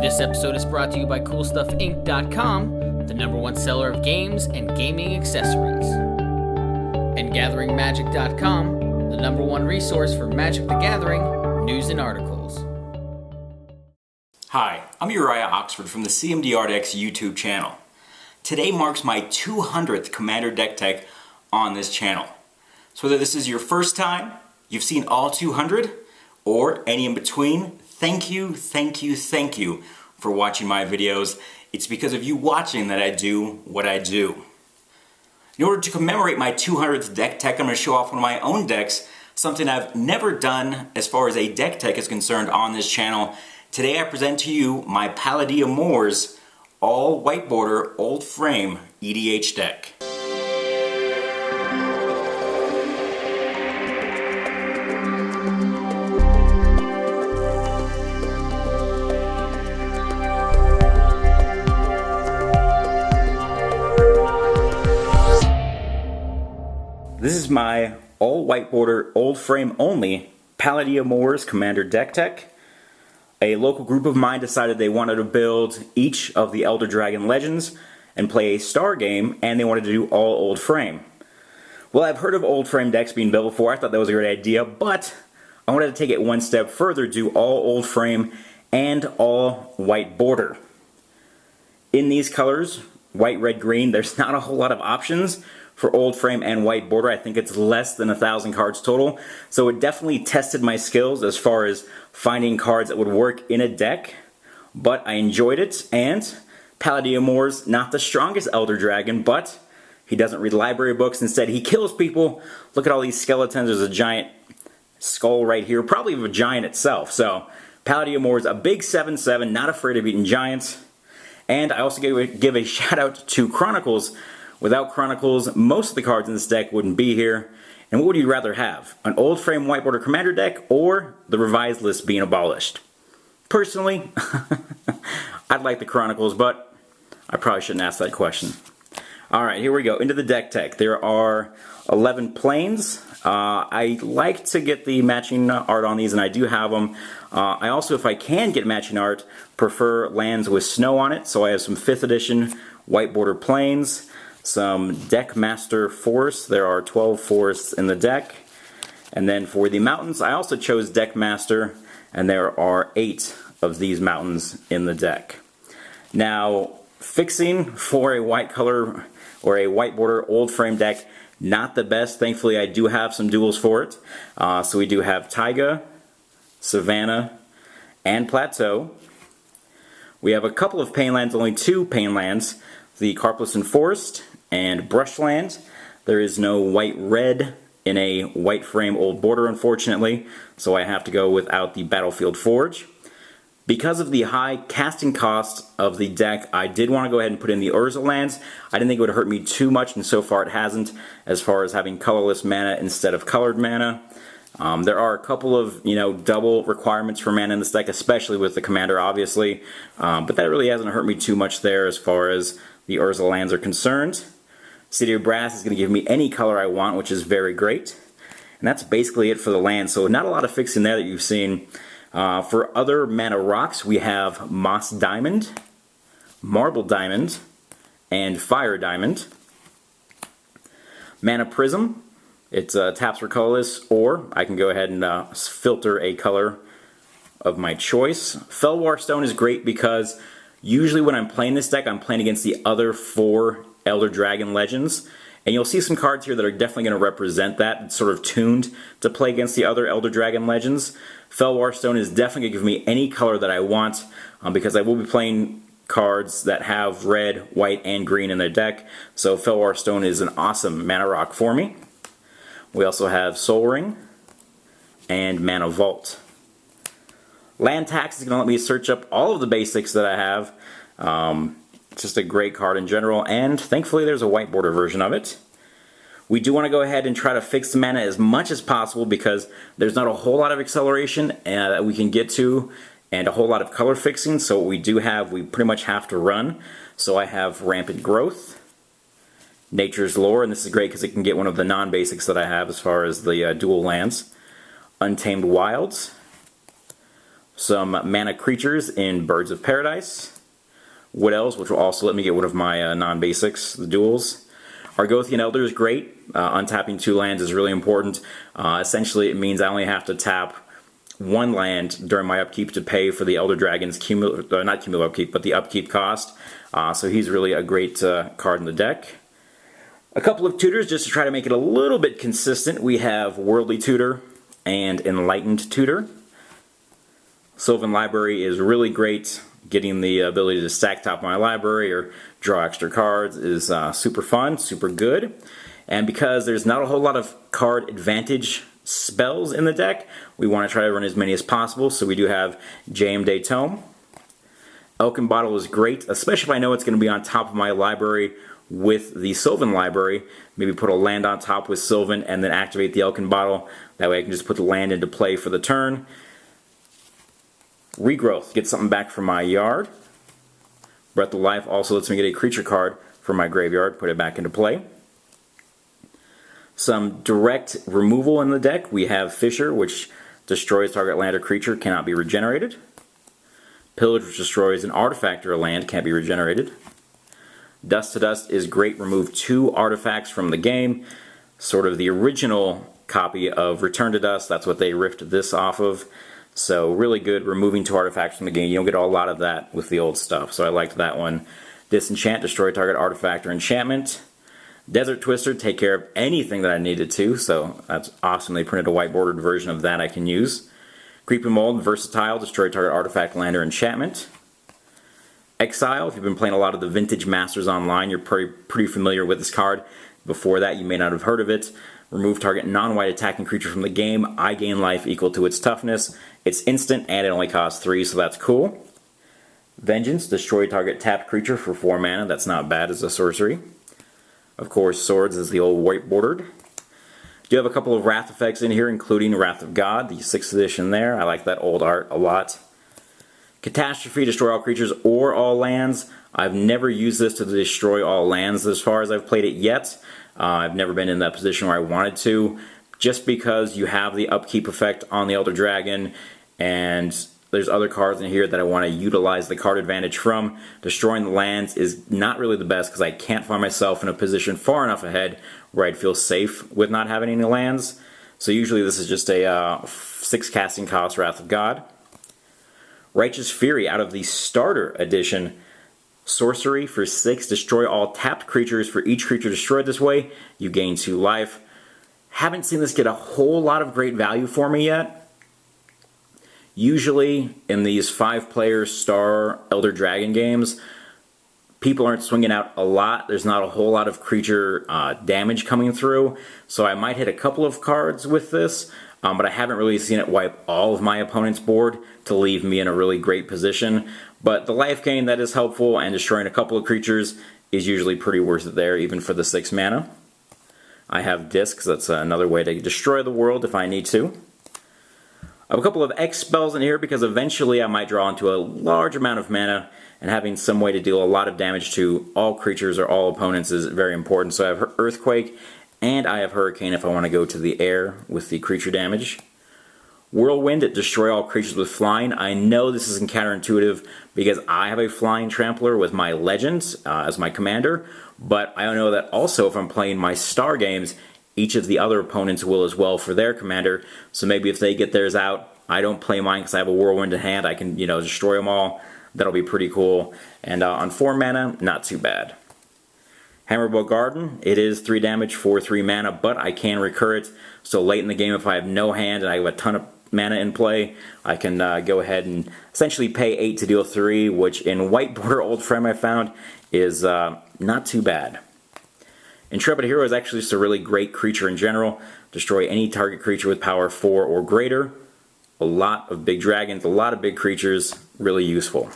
This episode is brought to you by CoolStuffInc.com, the #1 seller of games and gaming accessories. And GatheringMagic.com, the #1 resource for Magic the Gathering news and articles. Hi, I'm Uriah Oxford from the CMDR Deck's YouTube channel. Today marks my 200th Commander deck tech on this channel. So whether this is your first time, you've seen all 200, or any in between, thank you for watching my videos. It's because of you watching that I do what I do. In order to commemorate my 200th deck tech, I'm going to show off one of my own decks, something I've never done as far as a deck tech is concerned on this channel. Today I present to you my Palladia-Mors all white border old frame EDH deck. This is my all white border old frame only Palladia-Mors Commander deck tech. A local group of mine decided they wanted to build each of the Elder Dragon Legends and play a star game, and they wanted to do all old frame. Well, I've heard of old frame decks being built before. I thought that was a great idea, but I wanted to take it one step further, do all old frame and all white border. In these colors, white, red, green, there's not a whole lot of options for old frame and white border. I think it's less than 1,000 cards total, so it definitely tested my skills as far as finding cards that would work in a deck, but I enjoyed it. And Palladia-Mors, not the strongest Elder Dragon, but he doesn't read library books. Instead, he kills people. Look at all these skeletons. There's a giant skull right here, probably of a giant itself. So Palladia-Mors, a big 7/7, not afraid of eating giants. And I also give a shout out to Chronicles. Without Chronicles, most of the cards in this deck wouldn't be here. And what would you rather have? An old frame white border commander deck or the revised list being abolished? Personally, I'd like the Chronicles, but I probably shouldn't ask that question. Alright, here we go. Into the deck tech. There are 11 planes. I like to get the matching art on these, and I do have them. I also, if I can get matching art, prefer lands with snow on it. So I have some 5th edition white border planes. Some Deck Master forests. There are 12 forests in the deck. And then for the mountains, I also chose Deck Master, and there are 8 of these mountains in the deck. Now, fixing for a white color or a white border old frame deck, not the best. Thankfully, I do have some duels for it. So we do have Taiga, Savannah, and Plateau. We have a couple of pain lands, only 2 pain lands. The Karplusan Forest and Brushland. There is no white-red in a white frame old border, unfortunately, so I have to go without the Battlefield Forge. Because of the high casting cost of the deck, I did want to go ahead and put in the Urza lands. I didn't think it would hurt me too much, and so far it hasn't, as far as having colorless mana instead of colored mana. There are a couple of, double requirements for mana in this deck, especially with the commander, obviously. But that really hasn't hurt me too much there as far as the Urza lands are concerned. City of Brass is going to give me any color I want, which is very great. And that's basically it for the land, so not a lot of fixing there that you've seen. For other mana rocks, we have Moss Diamond, Marble Diamond, and Fire Diamond. Mana Prism, it taps for colorless, or I can go ahead and filter a color of my choice. Fellwar Stone is great because usually when I'm playing this deck, I'm playing against the other 4 Elder Dragon Legends. And you'll see some cards here that are definitely going to represent that. It's sort of tuned to play against the other Elder Dragon Legends. Fellwar Stone is definitely going to give me any color that I want because I will be playing cards that have red, white, and green in their deck. So Fellwar Stone is an awesome mana rock for me. We also have Soul Ring and Mana Vault. Land Tax is going to let me search up all of the basics that I have. It's just a great card in general, and thankfully there's a white border version of it. We do want to go ahead and try to fix the mana as much as possible because there's not a whole lot of acceleration that we can get to and a whole lot of color fixing, so what we do have, we pretty much have to run. So I have Rampant Growth, Nature's Lore, and this is great because it can get one of the non-basics that I have as far as the dual lands. Untamed Wilds, Some mana creatures in Birds of Paradise. Wood Elves, which will also let me get one of my non-basics, the duels. Argothian Elder is great. Untapping 2 lands is really important. Essentially, it means I only have to tap 1 land during my upkeep to pay for the Elder Dragon's not cumulative upkeep, but the upkeep cost. So he's really a great card in the deck. A couple of tutors just to try to make it a little bit consistent. We have Worldly Tutor and Enlightened Tutor. Sylvan Library is really great. Getting the ability to stack top my library or draw extra cards is super fun, super good. And because there's not a whole lot of card advantage spells in the deck, we want to try to run as many as possible. So we do have Jayemdae Tome. Elkin Bottle is great, especially if I know it's going to be on top of my library with the Sylvan Library. Maybe put a land on top with Sylvan and then activate the Elkin Bottle. That way I can just put the land into play for the turn. Regrowth, get something back from my yard. Breath of Life also lets me get a creature card from my graveyard, put it back into play. Some direct removal in the deck. We have Fissure, which destroys target land or creature, cannot be regenerated. Pillage, which destroys an artifact or a land, can't be regenerated. Dust to Dust is great, remove 2 artifacts from the game. Sort of the original copy of Return to Dust, that's what they ripped this off of. So really good removing 2 artifacts from the game. You don't get a lot of that with the old stuff, so I liked that one. Disenchant, destroy target artifact or enchantment. Desert Twister, take care of anything that I needed to, so that's awesome. They printed a white-bordered version of that I can use. Creeping Mold, versatile, destroy target artifact, land, or enchantment. Exile, if you've been playing a lot of the Vintage Masters online, you're pretty familiar with this card. Before that, you may not have heard of it. Remove target non-white attacking creature from the game. I gain life equal to its toughness. It's instant and it only costs 3, so that's cool. Vengeance, destroy target tapped creature for 4 mana. That's not bad as a sorcery. Of course, Swords is the old white bordered. Do have a couple of Wrath effects in here, including Wrath of God, the 6th edition there. I like that old art a lot. Catastrophe, destroy all creatures or all lands. I've never used this to destroy all lands as far as I've played it yet. I've never been in that position where I wanted to, just because you have the upkeep effect on the Elder Dragon, and there's other cards in here that I want to utilize the card advantage from. Destroying the lands is not really the best because I can't find myself in a position far enough ahead where I'd feel safe with not having any lands. So usually this is just a 6 casting cost Wrath of God. Righteous Fury out of the starter edition. Sorcery for 6, destroy all tapped creatures. For each creature destroyed this way, you gain 2 life. Haven't seen this get a whole lot of great value for me yet. Usually in these 5-player Star Elder Dragon games, people aren't swinging out a lot. There's not a whole lot of creature damage coming through, so I might hit a couple of cards with this, but I haven't really seen it wipe all of my opponent's board to leave me in a really great position. But the life gain, that is helpful, and destroying a couple of creatures is usually pretty worth it there, even for the 6 mana. I have Discs, that's another way to destroy the world if I need to. I have a couple of X spells in here because eventually I might draw into a large amount of mana, and having some way to deal a lot of damage to all creatures or all opponents is very important. So I have Earthquake, and I have Hurricane if I want to go to the air with the creature damage. Whirlwind, destroy all creatures with flying. I know this isn't counterintuitive because I have a flying trampler with my legends as my commander, but I know that also if I'm playing my star games, each of the other opponents will as well for their commander. So maybe if they get theirs out, I don't play mine because I have a Whirlwind in hand. I can, destroy them all. That'll be pretty cool. And on 4 mana, not too bad. Hammerbow Garden, it is 3 damage for 3 mana, but I can recur it. So late in the game, if I have no hand and I have a ton of mana in play, I can go ahead and essentially pay 8 to deal 3, which in white border old frame I found is not too bad. Intrepid Hero is actually just a really great creature in general. Destroy any target creature with power 4 or greater. A lot of big dragons, a lot of big creatures, really useful.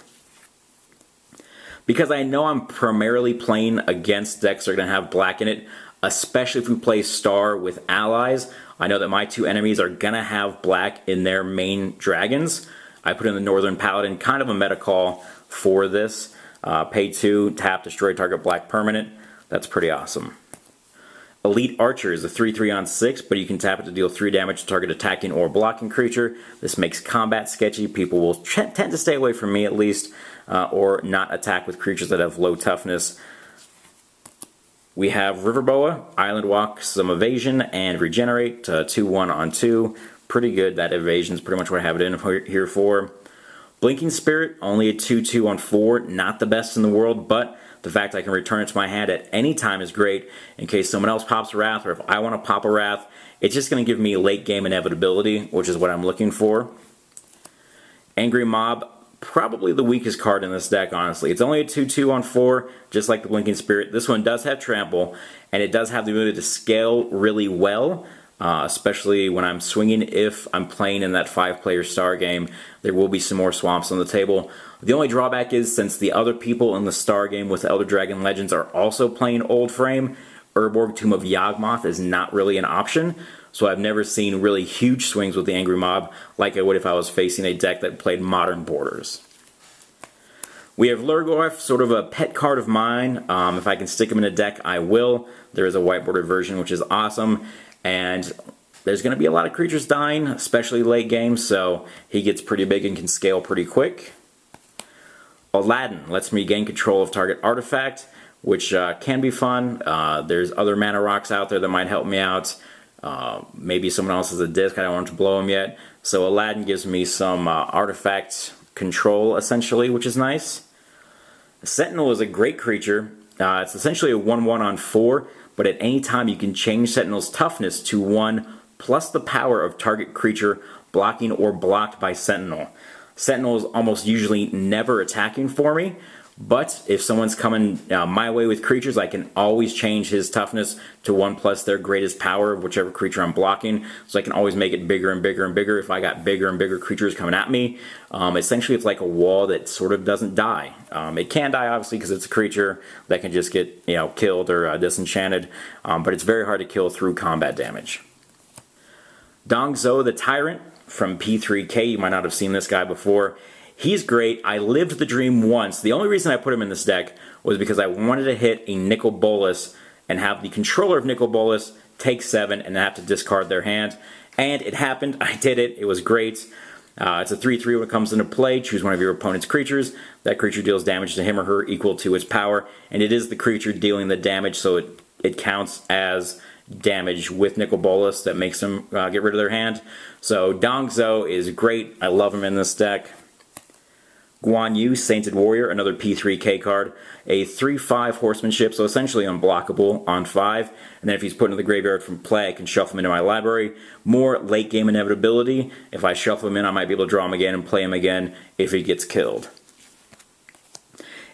Because I know I'm primarily playing against decks that are going to have black in it, especially if we play Star with allies, I know that my 2 enemies are going to have black in their main dragons. I put in the Northern Paladin, kind of a meta call for this. Pay 2, tap, destroy target black permanent. That's pretty awesome. Elite Archer is a 3/3 on 6, but you can tap it to deal 3 damage to target attacking or blocking creature. This makes combat sketchy. People will tend to stay away from me at least, or not attack with creatures that have low toughness. We have Riverboa, Island Walk, some evasion, and regenerate, 2/1 on 2. Pretty good. That evasion is pretty much what I have it in here for. Blinking Spirit, only a 2/2 on 4. Not the best in the world, but the fact I can return it to my hand at any time is great in case someone else pops a Wrath, or if I want to pop a Wrath. It's just going to give me late game inevitability, which is what I'm looking for. Angry Mob, probably the weakest card in this deck, honestly. It's only a 2/2 on 4, just like the Blinking Spirit. This one does have Trample, and it does have the ability to scale really well, especially when I'm swinging. If I'm playing in that 5-player star game, there will be some more swamps on the table. The only drawback is, since the other people in the star game with Elder Dragon Legends are also playing Old Frame, Urborg Tomb of Yawgmoth is not really an option, so I've never seen really huge swings with the Angry Mob like I would if I was facing a deck that played Modern Borders. We have Lurgoth, sort of a pet card of mine. If I can stick him in a deck, I will. There is a white bordered version, which is awesome, and there's going to be a lot of creatures dying, especially late game, so he gets pretty big and can scale pretty quick. Aladdin lets me gain control of target artifact, which can be fun. There's other mana rocks out there that might help me out. Maybe someone else has a disc, I don't want to blow him yet. So Aladdin gives me some artifact control, essentially, which is nice. Sentinel is a great creature. It's essentially a 1/1 on 4, but at any time you can change Sentinel's toughness to 1 plus the power of target creature blocking or blocked by Sentinel. Sentinel is almost usually never attacking for me, but if someone's coming my way with creatures, I can always change his toughness to 1 plus their greatest power of whichever creature I'm blocking, so I can always make it bigger and bigger and bigger if I got bigger and bigger creatures coming at me. Essentially, it's like a wall that sort of doesn't die. It can die, obviously, because it's a creature that can just get killed or disenchanted, but it's very hard to kill through combat damage. Dong Zhou the Tyrant from P3K, you might not have seen this guy before. He's great. I lived the dream once. The only reason I put him in this deck was because I wanted to hit a Nicol Bolas and have the controller of Nicol Bolas take 7 and have to discard their hand. And it happened. I did it. It was great. It's a 3/3 when it comes into play. Choose one of your opponent's creatures. That creature deals damage to him or her equal to its power. And it is the creature dealing the damage, so it counts as damage with Nicol Bolas that makes them get rid of their hand. So Dong Zhou is great. I love him in this deck. Guan Yu, Sainted Warrior, another P3K card. A 3/5 horsemanship, so essentially unblockable on 5. And then if he's put into the graveyard from play, I can shuffle him into my library. More late game inevitability. If I shuffle him in, I might be able to draw him again and play him again if he gets killed.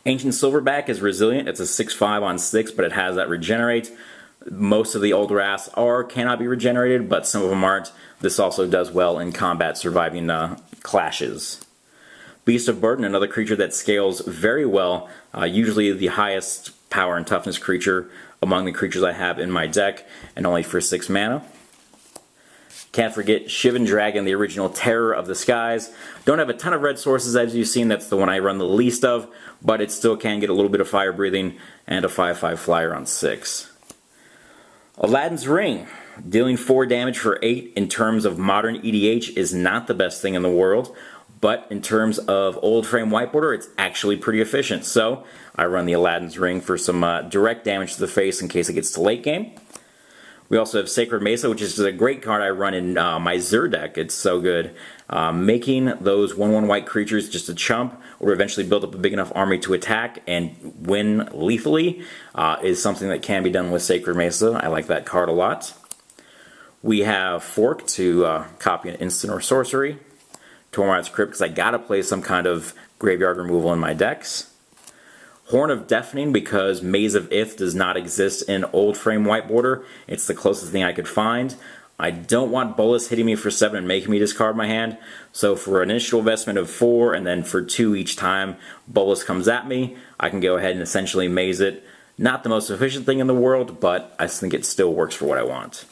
Ancient Silverback is resilient. It's a 6/5 on 6, but it has that regenerate. Most of the old wraths cannot be regenerated, but some of them aren't. This also does well in combat, surviving clashes. Beast of Burden, another creature that scales very well, usually the highest power and toughness creature among the creatures I have in my deck, and only for 6 mana. Can't forget Shivan Dragon, the original Terror of the Skies. Don't have a ton of red sources, as you've seen. That's the one I run the least of, but it still can get a little bit of fire breathing, and a 5/5 flyer on 6. Aladdin's Ring, dealing 4 damage for 8 in terms of modern EDH is not the best thing in the world, but in terms of old frame white border, it's actually pretty efficient. So I run the Aladdin's Ring for some direct damage to the face in case it gets to late game. We also have Sacred Mesa, which is a great card I run in my Xur deck. It's so good. Making those 1/1 white creatures just a chump, or eventually build up a big enough army to attack and win lethally, is something that can be done with Sacred Mesa. I like that card a lot. We have Fork to copy an instant or sorcery. Tormod's Crypt, because I gotta play some kind of graveyard removal in my decks. Horn of Deafening, because Maze of Ith does not exist in old frame white border. It's the closest thing I could find. I don't want Bolas hitting me for 7 and making me discard my hand, so for an initial investment of 4, and then for 2 each time Bolas comes at me, I can go ahead and essentially maze it. Not the most efficient thing in the world, but I think it still works for what I want.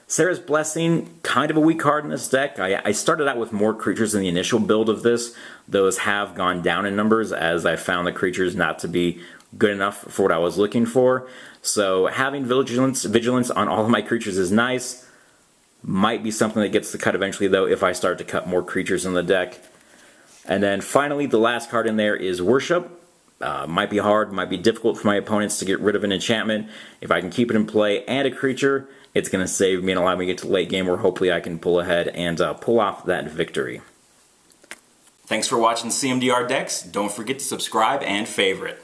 Sarah's Blessing, kind of a weak card in this deck. I started out with more creatures in the initial build of this. Those have gone down in numbers as I found the creatures not to be good enough for what I was looking for. So having vigilance on all of my creatures is nice. Might be something that gets the cut eventually though if I start to cut more creatures in the deck. And then finally the last card in there is Worship. Might be hard, might be difficult for my opponents to get rid of an enchantment. If I can keep it in play and a creature, it's going to save me and allow me to get to late game where hopefully I can pull ahead and pull off that victory. Thanks for watching CMDR Decks. Don't forget to subscribe and favorite.